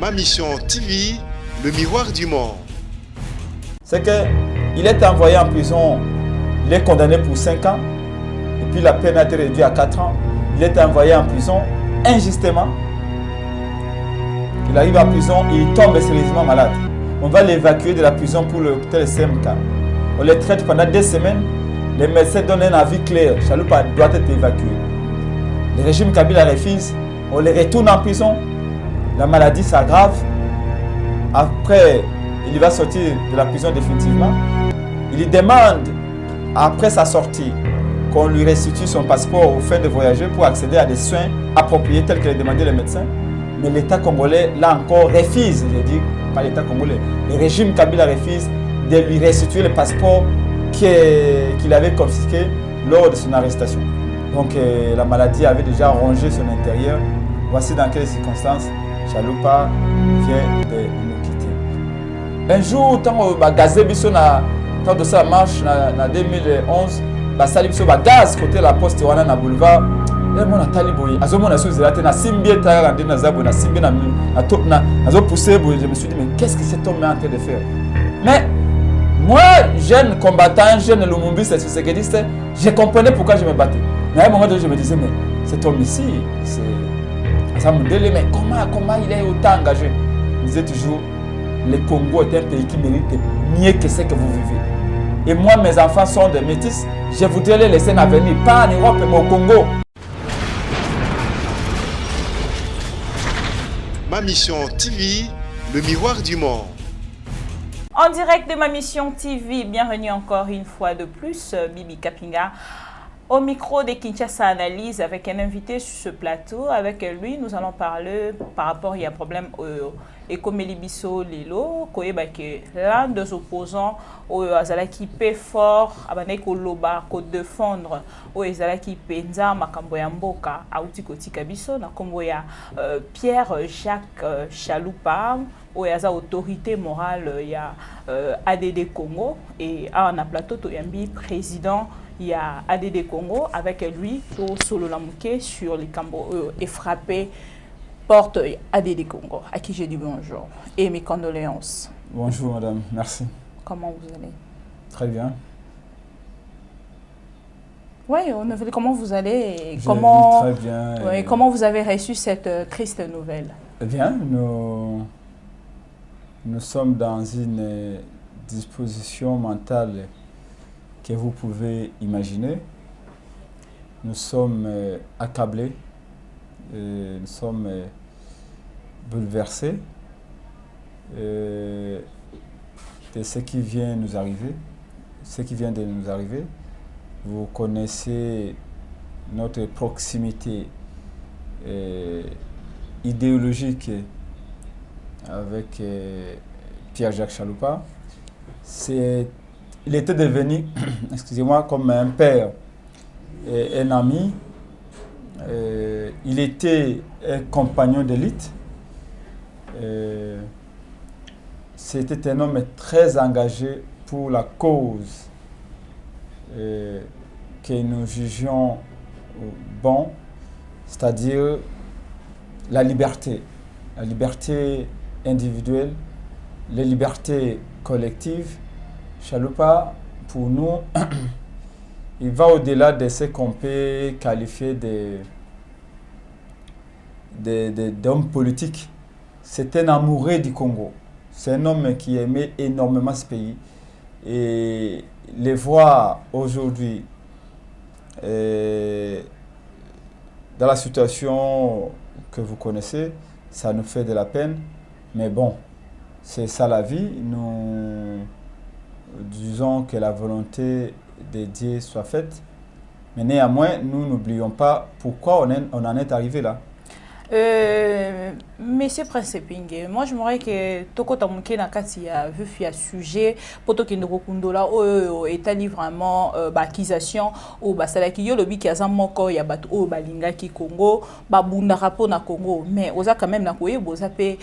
Ma Mission TV, le miroir du monde. C'est qu'il est envoyé en prison, il est condamné pour 5 ans, et puis la peine a été réduite à 4 ans. Il est envoyé en prison injustement. Il arrive en prison, il tombe sérieusement malade. On va l'évacuer de la prison pour l'hôpital CMK. On les traite pendant 2 semaines. Les médecins donnent un avis clair. Chaloupa doit être évacué. Le régime Kabila refuse. On les retourne en prison. La maladie s'aggrave. Après, il va sortir de la prison définitivement. Il demande, après sa sortie, qu'on lui restitue son passeport aux fins de voyager pour accéder à des soins appropriés tels que les demandaient les médecins. Mais l'État congolais, là encore, refuse, je dis pas l'État congolais, le régime Kabila refuse de lui restituer le passeport qu'il avait confisqué lors de son arrestation. Donc la maladie avait déjà rongé son intérieur. Voici dans quelles circonstances Chaloupa vient de nous quitter. Un jour, quand on a gazé quand de ça marche en 2011, basali biso ba gaz côté la poste wana na boulevard et mon atali boy azomona suzela te na simbi ta rande na zabo na simbi na topna azo pousser boy. Je me suis dit mais qu'est-ce que cet homme est en train de faire? Mais moi, jeune combattant, jeune Lumumbi, c'est sécuriste, je comprenais pourquoi je me battais. Mais à un moment donné, je me disais mais cet homme ici, c'est ça me délai, mais comment il est autant engagé? Je disais toujours le Congo est un pays qui mérite mieux que ce que vous vivez. Et moi, mes enfants sont des métis. Je voudrais les laisser en venir, pas en Europe, mais au Congo. Ma Mission TV, le miroir du monde. En direct de Ma Mission TV, bienvenue encore une fois de plus, Bibi Kapinga. Au micro de Kinshasa Analyse avec un invité sur ce plateau. Avec lui, nous allons parler par rapport à un problème Ekomeli Biso Lelo, l'un des opposants au Azalaki paie fort, abane ko loba ko défendre au Azalaki penza makambo ya mboka auti kotika biso na kombo ya Pierre Jacques Chaloupa au yaza autorité morale ya ADD Congo et à na plateau to yambi président il y a ADD Congo avec lui tout solo lamuke sur les cambo et frappé porte ADD Congo à qui j'ai dit bonjour et mes condoléances. Bonjour madame, merci. Comment vous allez? Très bien. Oui, on a vu comment vous allez et comment, très bien. Oui, comment vous avez reçu cette triste nouvelle? Eh bien, nous sommes dans une disposition mentale que vous pouvez imaginer. Nous sommes accablés, nous sommes bouleversés de ce qui vient nous arriver, ce qui vient de nous arriver. Vous connaissez notre proximité idéologique avec Pierre-Jacques Chaloupa. Il était devenu, excusez-moi, comme un père et un ami. Il était un compagnon d'élite. C'était un homme très engagé pour la cause que nous jugions bon, c'est-à-dire la liberté individuelle, les libertés collectives. Chaloupa, pour nous, il va au-delà de ce qu'on peut qualifier d'homme politique. C'est un amoureux du Congo. C'est un homme qui aimait énormément ce pays. Et les voir aujourd'hui dans la situation que vous connaissez, ça nous fait de la peine. Mais bon, c'est ça la vie. Nous disons que la volonté de Dieu soit faite. Mais néanmoins, nous n'oublions pas pourquoi on en est arrivé là. Monsieur Prince Pingue, moi je m'aurais que toko tamuke na kati ya vu ya sujet poto ki ndoko kundola o étali vraiment accusation ou basalaki yo lobi ki azamoko ya bato o balinga ki Congo ba bunda rapo na Congo mais oza quand même na koye boza pe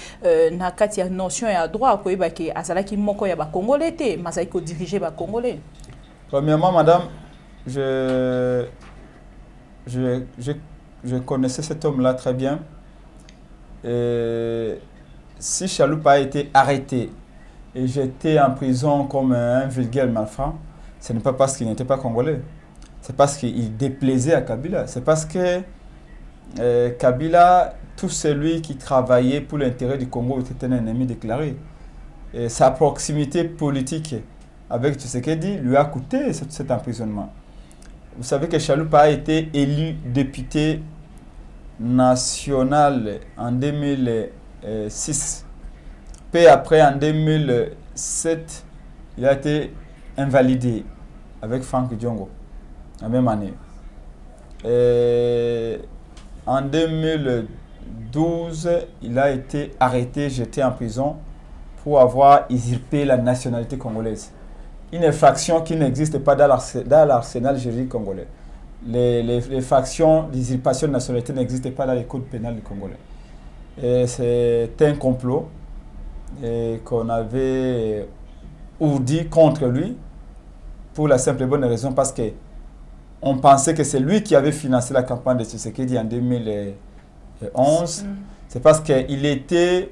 na kati ya notion ya droit koye ba ki azalaki moko ya ba congolais te masai ko diriger ba congolais. Premièrement madame, je connaissais cet homme là très bien. Et si Chaloupa a été arrêté et jeté en prison comme un vulgaire malfrat, ce n'est pas parce qu'il n'était pas congolais. C'est parce qu'il déplaisait à Kabila. C'est parce que Kabila, tout celui qui travaillait pour l'intérêt du Congo était un ennemi déclaré. Et sa proximité politique avec Tshisekedi lui a coûté cet emprisonnement. Vous savez que Chaloupa a été élu député national en 2006. Puis après, en 2007, il a été invalidé avec Franck Diongo, la même année. Et en 2012, il a été arrêté, jeté en prison pour avoir usurpé la nationalité congolaise. Une infraction qui n'existe pas dans l'arsenal juridique congolais. Les fractions d'usurpation de nationalité n'existent pas dans les codes pénals du Congolais. C'est un complot qu'on avait ourdi contre lui pour la simple et bonne raison parce qu'on pensait que c'est lui qui avait financé la campagne de Tshisekedi en 2011. C'est parce qu'il était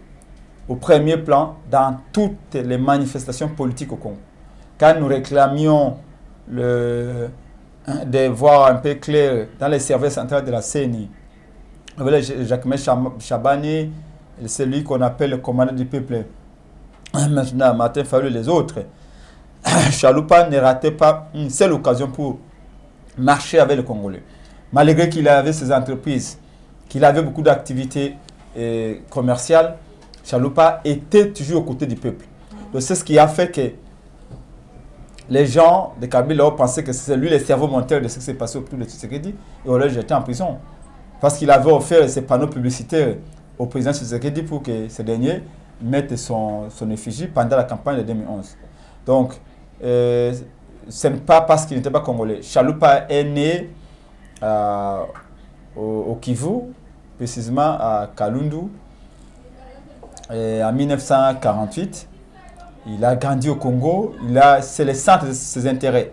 au premier plan dans toutes les manifestations politiques au Congo. Quand nous réclamions de voir un peu clair dans les services centrales de la CENI, Jacquemin Chabani, celui qu'on appelle le commandant du peuple, maintenant Martin Fayulu et les autres, Chaloupa ne ratait pas une seule occasion pour marcher avec le Congolais. Malgré qu'il avait ses entreprises, qu'il avait beaucoup d'activités commerciales, Chaloupa était toujours aux côtés du peuple. Donc c'est ce qui a fait que les gens de Kabila pensaient que c'est lui le cerveau monteur de ce qui s'est passé autour de Tshisekedi et on l'a jeté en prison. Parce qu'il avait offert ses panneaux publicitaires au président Tshisekedi pour que ce dernier mette son effigie pendant la campagne de 2011. Donc, ce n'est pas parce qu'il n'était pas congolais. Chaloupa est né au Kivu, précisément à Kalundu, en 1948. Il a grandi au Congo, c'est le centre de ses intérêts.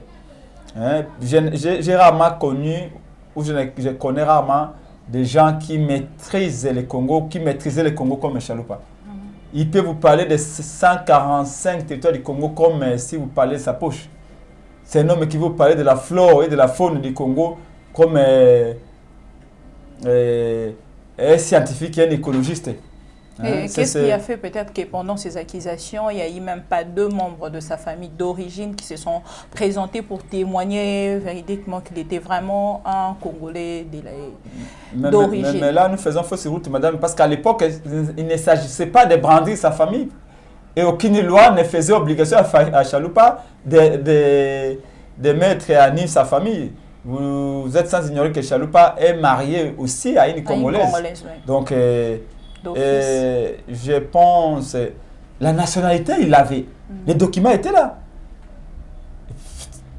Hein? J'ai rarement connu, ou je connais rarement des gens qui maîtrisent le Congo, qui maîtrisaient le Congo comme Chaloupa. Il peut vous parler de 145 territoires du Congo comme si vous parlez de sa poche. C'est un homme qui vous parler de la flore et de la faune du Congo comme un scientifique et un écologiste. Et qu'est-ce qui a fait peut-être que pendant ces accusations, il n'y a eu même pas 2 membres de sa famille d'origine qui se sont présentés pour témoigner véridiquement qu'il était vraiment un Congolais d'origine. Mais là, nous faisons fausse route, madame, parce qu'à l'époque, il ne s'agissait pas de brandir sa famille. Et aucune loi ne faisait obligation à Chaloupa de mettre à nu sa famille. Vous êtes sans ignorer que Chaloupa est marié aussi à une Congolaise. Oui. Donc, je pense, la nationalité, il l'avait. Les documents étaient là.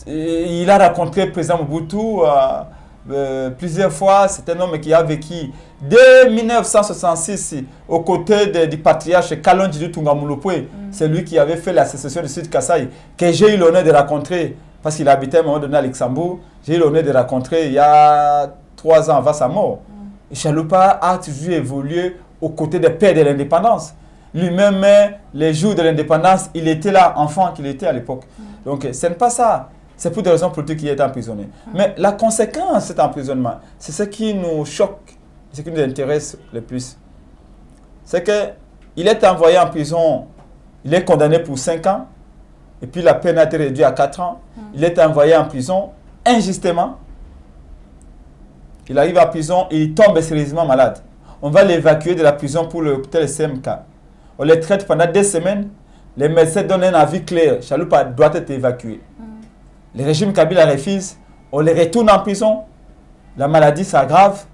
Il a rencontré le président Mobutu plusieurs fois. C'est un homme qui a vécu dès 1966 aux côtés du patriarche Kalonji Tungamulupwe. C'est lui qui avait fait la sécession du Sud Kasaï, que j'ai eu l'honneur de rencontrer, parce qu'il habitait à un moment donné à Luxembourg. J'ai eu l'honneur de rencontrer il y a 3 ans avant sa mort. Et Chaloupa a toujours évolué aux côtés des pères de l'indépendance. Lui-même, les jours de l'indépendance, il était là, enfant qu'il était à l'époque. Donc, ce n'est pas ça. C'est pour des raisons politiques qu'il est emprisonné. Mais la conséquence de cet emprisonnement, c'est ce qui nous choque, ce qui nous intéresse le plus. C'est qu'il est envoyé en prison, il est condamné pour 5 ans, et puis la peine a été réduite à 4 ans. Il est envoyé en prison injustement. Il arrive à prison et il tombe sérieusement malade. On va l'évacuer de la prison pour le CMK. On le traite pendant 2 semaines. Les médecins donnent un avis clair. Chaloupa doit être évacué. Le régime Kabila refuse. On le retourne en prison. La maladie s'aggrave.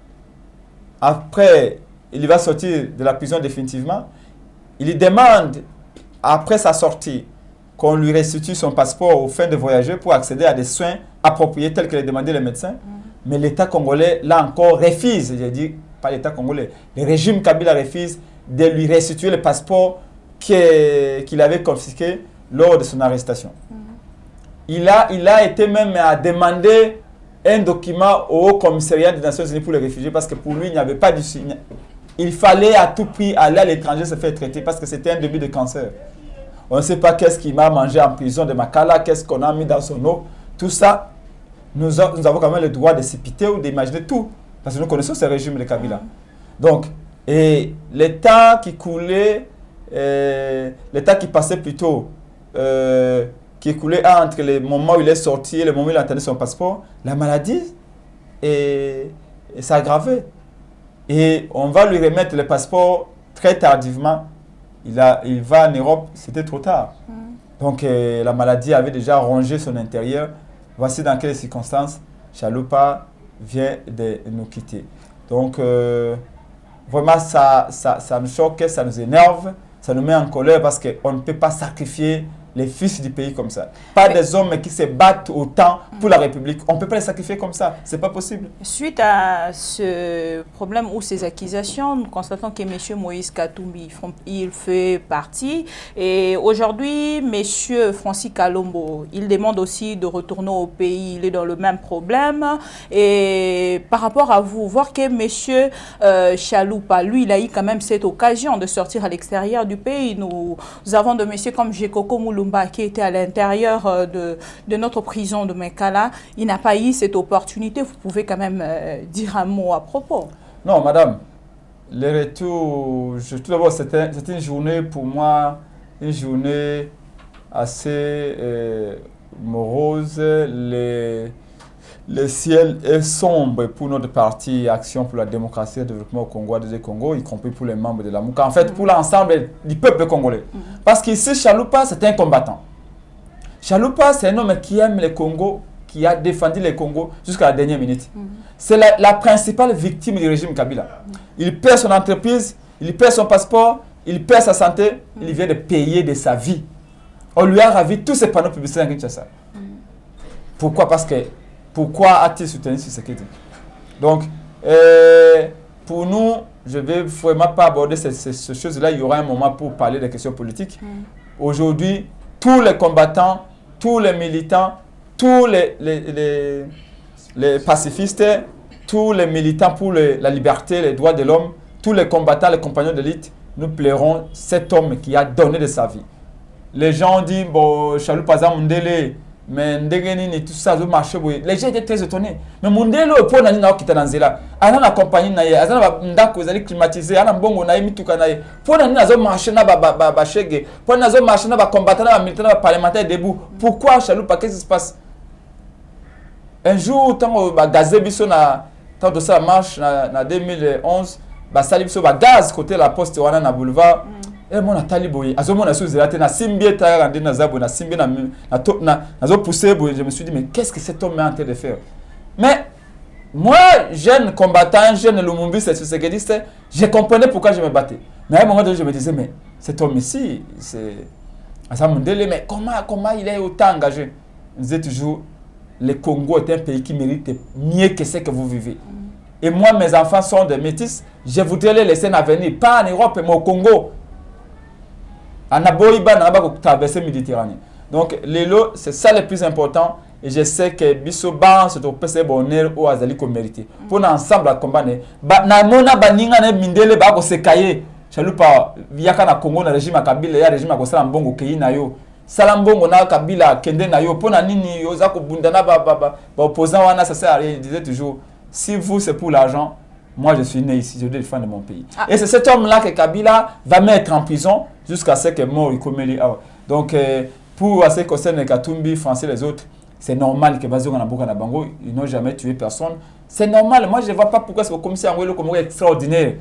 Après, il va sortir de la prison définitivement. Il demande, après sa sortie, qu'on lui restitue son passeport aux fins de voyager pour accéder à des soins appropriés tels que les demandaient les médecins. Mais l'État congolais, là encore, refuse. J'ai dit, pas l'État congolais. Le régime Kabila refuse de lui restituer le passeport qu'il avait confisqué lors de son arrestation. Il a été même à demander un document au Haut Commissariat des Nations Unies pour les réfugiés parce que pour lui, il n'y avait pas il fallait à tout prix aller à l'étranger se faire traiter parce que c'était un début de cancer. On ne sait pas qu'est-ce qu'il m'a mangé en prison de Makala, qu'est-ce qu'on a mis dans son eau. Tout ça, nous avons quand même le droit de s'épiter ou d'imaginer tout. Parce que nous connaissons ce régime de Kabila. Donc, et l'état qui coulait, l'état qui passait plutôt, qui coulait entre le moment où il est sorti et le moment où il a entendu son passeport, la maladie s'est aggravée. Et on va lui remettre le passeport très tardivement. Il va en Europe, c'était trop tard. Donc la maladie avait déjà rongé son intérieur. Voici dans quelles circonstances Chalupa vient de nous quitter. Donc vraiment ça nous choque, ça nous énerve, ça nous met en colère parce qu'on ne peut pas sacrifier les fils du pays comme ça. Pas des hommes qui se battent autant pour la République. On ne peut pas les sacrifier comme ça. Ce n'est pas possible. Suite à ce problème ou ces accusations, nous constatons que M. Moïse Katumbi, il fait partie. Et aujourd'hui, M. Francis Kalombo, il demande aussi de retourner au pays. Il est dans le même problème. Et par rapport à vous, voir que M. Chalupa, lui, il a eu quand même cette occasion de sortir à l'extérieur du pays. Nous avons de M. comme Jekoko Moulou qui était à l'intérieur de notre prison de Mekala, il n'a pas eu cette opportunité. Vous pouvez quand même dire un mot à propos. Non, madame. Le retour, tout d'abord, c'était une journée pour moi, une journée assez morose. Le ciel est sombre pour notre parti Action pour la démocratie et le développement au Congo, ADD Congo, y compris pour les membres de la MOUCA. En fait, pour l'ensemble du peuple congolais. Parce qu'ici, Chalupa, c'est un combattant. Chalupa, c'est un homme qui aime le Congo, qui a défendu le Congo jusqu'à la dernière minute. C'est la principale victime du régime Kabila. Il perd son entreprise, il perd son passeport, il perd sa santé, il vient de payer de sa vie. On lui a ravi tous ses panneaux publicitaires en Kinshasa. Pourquoi? Parce que pourquoi a-t-il soutenu Tshisekedi? Donc, pour nous, je ne vais vraiment pas aborder ces choses-là. Il y aura un moment pour parler des questions politiques. Aujourd'hui, tous les combattants, tous les militants, tous les pacifistes, tous les militants pour la liberté, les droits de l'homme, tous les combattants, les compagnons d'élite, nous plairons cet homme qui a donné de sa vie. Les gens disent, bon, Chalupa Mundele, mais ndengeni tout ça marché. Les gens étaient très étonnés. Mais Mundele pour nani na okita nanzela. Ana na compagnie na ye, azana ndako ezali climatisé, ana mbongo na ye mituka na ye. Pour nani nazo marché na ba chege, pour nazo marché na ba combattant na ba militant na ba parlementaire debout. Pourquoi Chalupa, qu'est-ce qui se passe? Un jour tant ba gazé biso na tant de ça marche na 2011, ba sali biso ba gaz côté la poste wana na boulevard. Et mon atali boye azomona sous zelate na simbie ta rande na zabo na simbie na zo pousser boye. Je me suis dit mais qu'est-ce que cet homme est en train de faire? Mais moi, jeune combattant, jeune Lumumbi, c'est ce qu'il dit, je comprenais pourquoi je me battais. Mais à un moment donné, je me disais mais cet homme ici, c'est Asamundele, mais comment il est autant engagé? Je disais toujours le Congo est un pays qui mérite mieux que ce que vous vivez. Et moi, mes enfants sont des métis, je voudrais les laisser en venir, pas en Europe, mais au Congo. En Aboïba, on traverser la Méditerranée. Donc, l'élo, c'est ça le plus important. Et je sais que Bissoban se trouve ce bonheur au Azali qu'on mérite. Pour ensemble à combattre. Na mona baninga ne mindele ba ko sekaye. Chalupa viaka na Congo na régime Kabila ya régime ko sala mbongo kei na yo. Sala mbongo na Kabila kende na yo. Pona nini yo za ko bundana ba opposant wana ça sert à rien. Il disait toujours si vous c'est pour l'argent, moi je suis né ici, je dois défendre mon pays. Et c'est cet homme-là que Kabila va mettre en prison jusqu'à ce que mort il commet. Donc pour ce qui concerne Katumbi, Français les autres, c'est normal que Bazou Nganabuka na Bango, ils n'ont jamais tué personne. C'est normal. Moi je ne vois pas pourquoi c'est comme si Angoulé comme extraordinaire.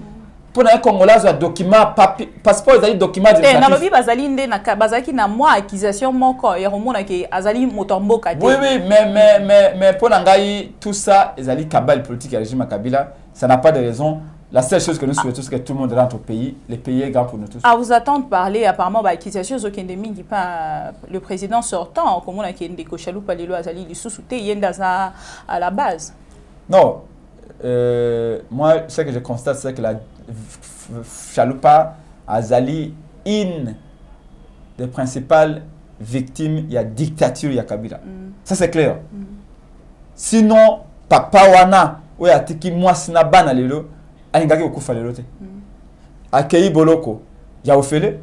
Pour un Congolais, un document, passeport, il y a un document de nalobi bazali nde na bazaki na moi accusation moko ya romona ke azali motombo kate. Oui mais pour ngai tout ça ezali cabale politique à régime Kabila, ça n'a pas de raison. La seule chose que nous souhaitons c'est que tout le monde rentre au pays, le pays est grand pour nous tous. À vous attendre parler apparemment accusation zokende mingi pas le président sortant comme on a kende ko Chalupa lelo azali lisusu te yenda za à la base. Non. Moi ce que je constate c'est que la Chalupa Azali une des principales victimes il y a dictature il y a Kabila. Ça c'est clair. Sinon papa wana ou ya tiki moi sina bana lelo alingaki okufa lelo te. akei boloko ya ofele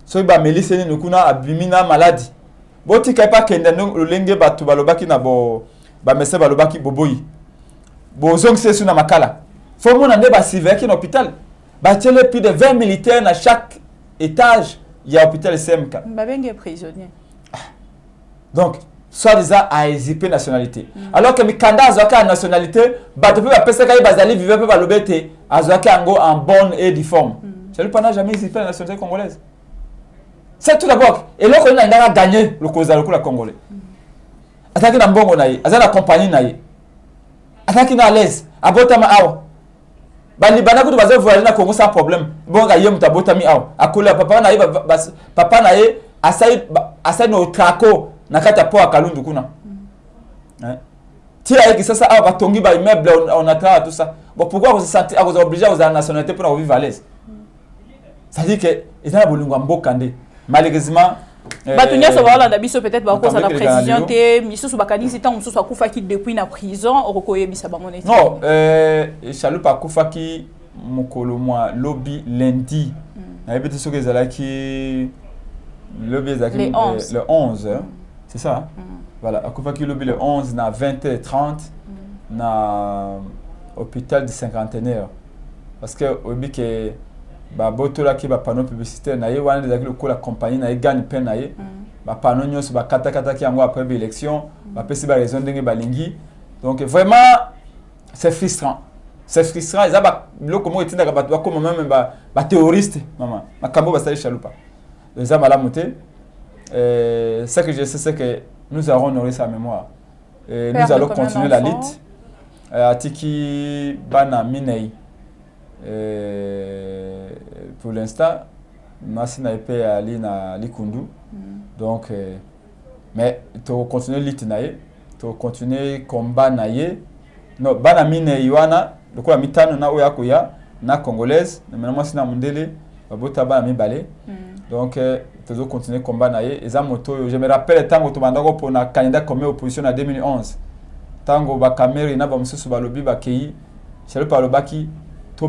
so ba melise ni nukuna abimina maladie boti kai pa kende no lolenge batu balobaki na bo ba messe balobaki boboyi bozong sesu na makala faut mon ande ba siveki na hôpital ba tele plus de 20 militaires na chaque étage ya hôpital SMK babenge prisonnier donc soit disant a hésité nationalité alors que mikanda azwaka nationalité bato pe ba pesa kai bazali vivre pe balobete azwaka ngo en bonne et due forme celui pendant jamais hésité la nationalité congolaise. C'est tout d'abord. Et là, on a gagné le cause de la Congolais. Attaqué dans Bongo Naï, Azana compagnie Naï. Attaqué dans l'aise, à Botama Aw. Bani Banakou de Bazar voyage na Congo sans problème. Bon, Gayem Tabotami Aw. À Koula, Papa Naï, Assaï no Trako, Nakata Po à Kalundu Kuna. Tira avec ça, Aw, Batongi, Ba immeuble, on attend tout ça. Bon, pourquoi vous sentez, vous obligez à la nationalité pour vivre à l'aise? Ça dit que, il y a un bolungu Mbokande. Malheureusement, Batunia Savala Nabiso peut-être va cause à la précision te Misusu Bakani c'est un Misusu Akufaki depuis la prison Orokoye Bisaba monnaie. Non, Chalupa Akufaki mokolo moi lobby lundi. Na yebete so ke zalaki lobby zaki le 11, c'est ça. Voilà, Akufaki lobby le 11 na 20h30 na hôpital du cinquantenaire parce que obi ke ba botola ki ba panneau publicitaire na ye wana des ko la compagnie na ye gagne peine na ye ba panneau nyos ba kata ki yango après l'élection ba pesi ba raison ndenge balingi donc vraiment c'est frustrant ils ba biloko mo etinda ka bato comme même ba terroriste maman makambo ba sali Chalupa les aba la monter ce que je sais c'est que nous allons honorer sa mémoire et nous allons continuer la lutte atiki bana minei. Pour l'instant, Massi n'a pas allé à Likundu. Donc, mais tu continues lutte naïe, tu continues combat naïe. Non, bana mine yuana, le quoi mitano na oyakuya, na congolaise, maintenant c'est na mundele, babota bana mi balé. Donc, tu dois continuer combat naïe. Et ça moto, je me rappelle tango tu bandako pour na candidat comme opposition en 2011. Tango ba kameri na ba msusu balobi ba kei, Chalupa lobaki.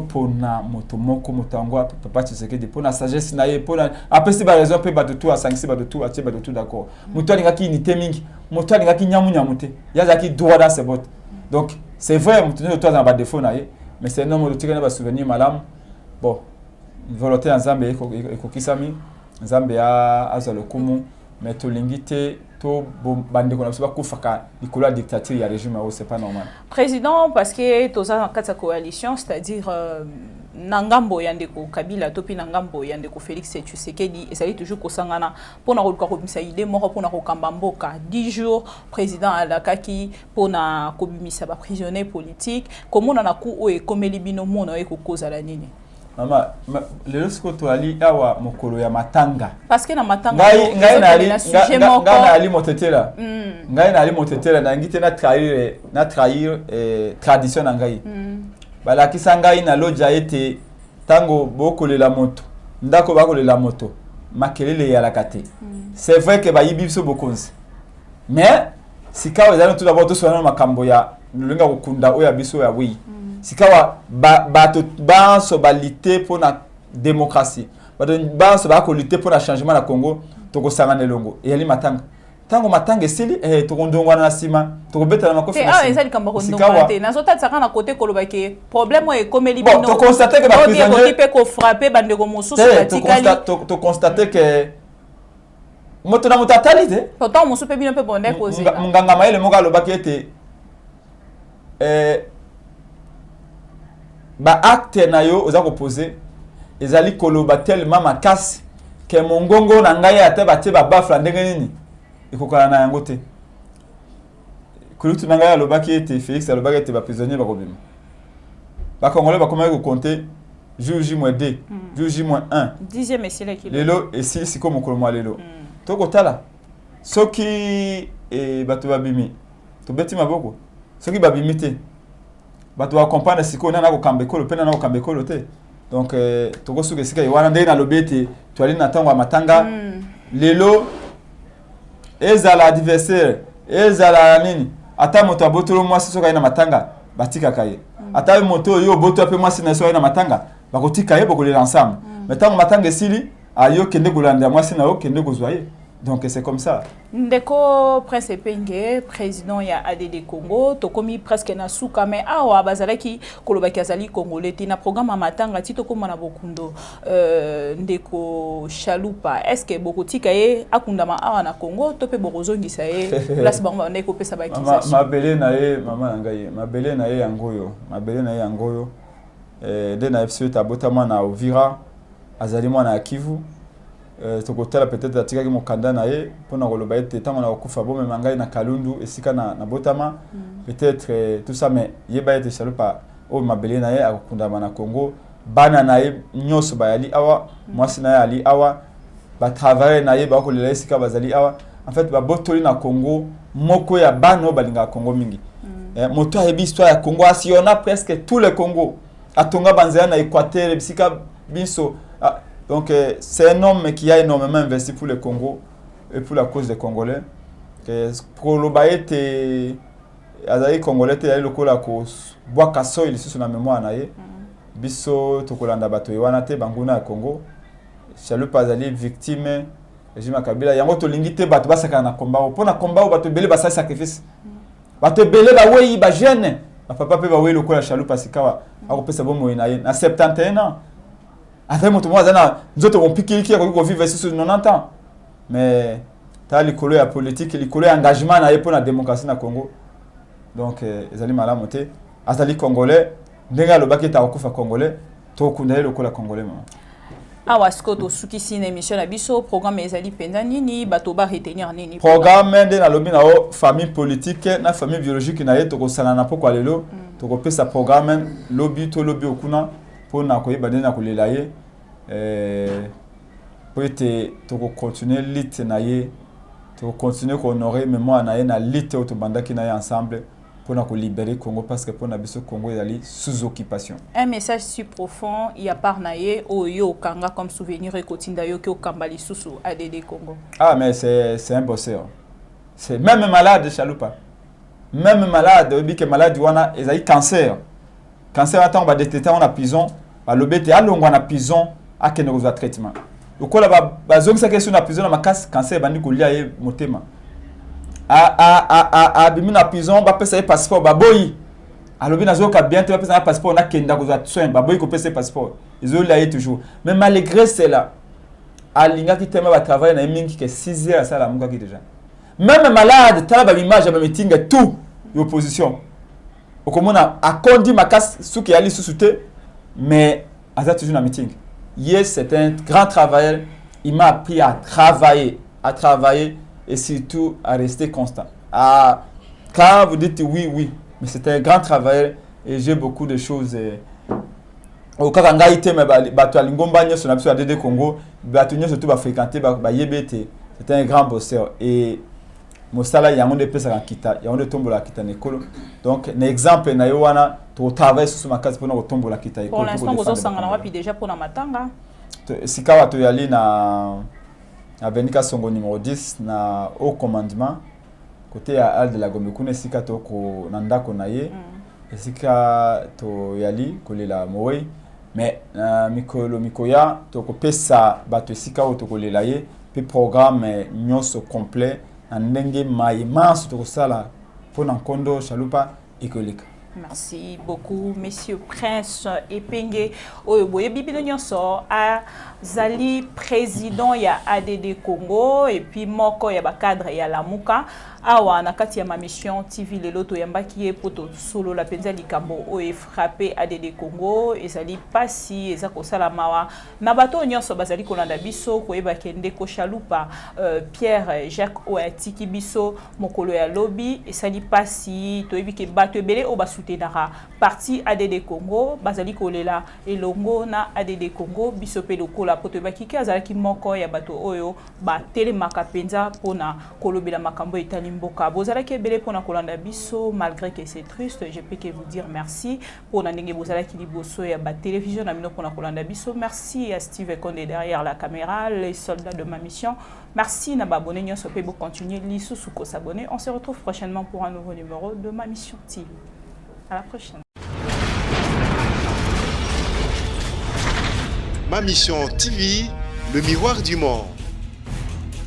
Pona moto moko motangwa papa Tshisekedi pona sagesse na ye pona après si ba raison pe ba de tout à 5 ba de tout à ba de tout d'accord moto alingaki unité mingi moto alingaki nyamu te yazaki droit dans ses bottes donc c'est vrai moto ne toi dans ba défaut na ye mais c'est un homme de tigana ba souvenir malam bon volonté nzambe ekokisami nzambe aza lokumu mais to lingité to bande ko na ba kufaka likolo ya dictature ya régime c'est pas normal. Président parce que toza dans quatre coalition c'est-à-dire Nangambo Yandeko Kabila topi Nangambo Yandeko Félix Tshisekedi et ça dit toujours kosangana pour na ko komisa idée moko pour na ko kambamboka 10 jours président alakaki pour na kobimisa ba prisonnier politique comment na ku o e komeli bino mona e ko koza la nini. Mama, le lorsque tu ali awa mokolo ya matanga. Parce que na matanga ngai na ali motetela. Ngai na ali motetela na ngite na trahir tradition na ngai. Bala kisanga ina loja ete tango bokole la moto. Ndako bakole la moto. Makelele ya lakate. C'est vrai que ba yibiso bokonzi. Mais sika wezana tout d'abord to sona makambo ya lulinga kokunda oya biso ya wi. Sikawa bato banso balite pour la démocratie bato banso ba ko lutter pour le changement na Congo toko sangana longo et ali matanga tango matanga esili toko ndongwa na sima toko betala makofi na ezali kamba ko ndongwa te na sota tsaka na côté koloba ke problème e komeli bino to constater que ba prisonnier peut ko frapper bande ko mususu batikali to constater que moto na mutatali te pourtant mususu pe bino pe bonde ko zela nganga maele moka lobaki ete ba acte na yo oza ko poser ezali koloba tellement makasi ke mongongo na ngai ate batie ba bafla ndenge nini ekokala na yango te kulutu na ngai alobaki ete Félix alobaki ete ba prisonnier ba kobima ba congolais ba komaki ko compter jour J-2 jour J-1 10e essai kilo lelo esi siko mokolo mwa lelo to kotala soki bato babimi to beti maboko soki babimi te bato wa comprendre siko na ko kambekolo pena na ko kambekolo te donc toko suke sika wana ndenge na lobete to ali na tango ya matanga lelo ezala adversaire ezala nini ata moto abotolo mwasi soka ina matanga batika kaye ata moto yo boto ape mwasi na soka ina matanga bakotika ye bokolela ensemble. Mais tant matanga esili ayo kende kolanda mwasi na yo kende kozwaye. Donc c'est comme ça. Ndeko Prince Epenge, président ya ADD Congo, tokomi presque na suka mais awa bazalaki kolobaki azali congolais na programme matanga ti tokoma na bokundo ndeko Chalupa. Est-ce que bokotika ye akundama awa na Congo to pe bokozongisa ye place bango ndeko pesa ba accusation. Mabele na ye mama ngai, mabele na ye yangoyo, mabele na ye yangoyo. De na FCE tabotama na Uvira, azali mwana ya Kivu. Tokotala peut-être atika ki mokanda na ye pona koloba ete tango na okufa bo me ngai na Kalundu esika na botama peut-être tout ça mais yeba ete Chalupa o mabele na ye akundama na Congo bana na ye nyoso ba yali awa mwasi na ye ali awa ba travailler na ye ba kolela esika bazali awa en fait ba botoli na Congo moko ya bana balinga Congo mingi moto a yebi histoire ya Congo asiona presque tout le Congo atonga banzela na Équateur bisika biso. Donc c'est un homme qui a énormément investi pour le Congo et pour la cause des Congolais. Pour le baït azali Congolais te yali lokola ko bois kaso il sur la mémoire na ye. Biso tokolanda bato wana te banguna ya Congo. Chalupa azali victime régime Kabila yango to lingite bato basaka na combat. Pona combat bato belé ba sacrifice. Bato belé ba weyi ba jeune. Papa pe ba weyi lokola Chalupa sikawa akopesa bomo na ye na 71 ans. Après moi nous autres on piqué qui a vivre sur 90 ans mais t'as l'école ya politique l'école engagement na pour la démocratie na Congo donc ezali malamu te azali congolais ndenga lobaki ta okufa congolais to kundaye lokola congolais mama awa skoto sukisi na émission na biso programme ezali penza nini bato ba retenir nini programme nde na lobi na o famille politique na famille biologique na ye to kosala na poko lelo to kopesa programme lobi to lobi okuna pour na koyeba na kolela ye pour être to continuer lutte na ye to continuer ko honorer mémoire na ye na lutte auto bandaki na ye ensemble pour na ko libérer Congo parce que pour na biso Congo ezali sous occupation. Un message si profond il y a par na ye oyo kanga comme souvenir et kotinda yo ke okambali susu ADD Congo. Ah mais c'est un bosseur. C'est même malade Chalupa. Même malade, obi ke malade wana ezali cancer. Cancer attend ba détecter en prison. Ba lobete alongwa na prison akene kozwa traitement. Ukola ba zongisa question na prison na makasi cancer bandi kolia ye motema. Bimi na prison ba pesa ye passeport ba boyi. Alobi na zoka bien te ba pesa passeport na kenda kozwa soin ba boyi ko pesa passeport. Ils lia ye toujours. Mais malgré cela alinga ki tema ba travailler na mingi ke 6 heures ça la muka ki déjà. Même malade tala ba image ba meeting tout opposition. Okomona akondi makasi suki ali susute mais Aza toujours dans meeting. Yes, c'est un grand travailleur. Il m'a appris à travailler et surtout à rester constant. Quand vous dites oui, mais c'est un grand travailleur et j'ai beaucoup de choses. Au cas où ngaïté mais bato alingomba nyo na biso ADD Congo, bato nyo surtout ba fréquenter ba yebete. C'est un grand bosseur et mosala yango de pesa kita, yango de tombola kita nekolo. Donc un exemple na yo wana to travailler sur ma case pour na tombola kita ekolo. Pour l'instant vous sangana wapi déjà pour na matanga. Sikawa to yali na Benika Songo numéro 10 na haut commandement côté à Al de la Gombe kuna sika to ko nandako na ye. Sika to yali kolela mowe mais mikolo mikoya to ko pesa bato sika to kolela ye puis programme nyonso complet ndenge maïmas to sala pour Nkondo Chalupa ekoleka. Merci beaucoup, Monsieur Prince Epenge. Oyoboye Bibi Nyonso a Zali président ya ADD Congo et puis moko ya ba cadre ya Lamuka awa na kati ya ma mission TV lelo to yambaki e poto solo la penza likambo o e frappé ADD Congo ezali pasi ezako sala mawa na bato nyonso bazali kolanda biso ko yeba kende ko Chalupa Pierre Jacques Oatiki biso mokolo ya lobby ezali pasi to yebi ke bato ebele o basutenara parti ADD Congo bazali kolela elongo na ADD Congo biso pe lokola poto bakiki azalaki moko ya bato oyo ba telemaka penza pona kolobela makambo etali mboka bozalaki ebele pona kolanda biso malgré que c'est triste je peux que vous dire merci pona ndenge bozalaki liboso ya ba télévision na mino pona kolanda biso merci à Steve Konde derrière la caméra les soldats de ma mission merci na ba abonné nyonso pe bo continuer lisusu ko s'abonner on se retrouve prochainement pour un nouveau numéro de ma mission TV à la prochaine. Ma Mission TV, le miroir du monde.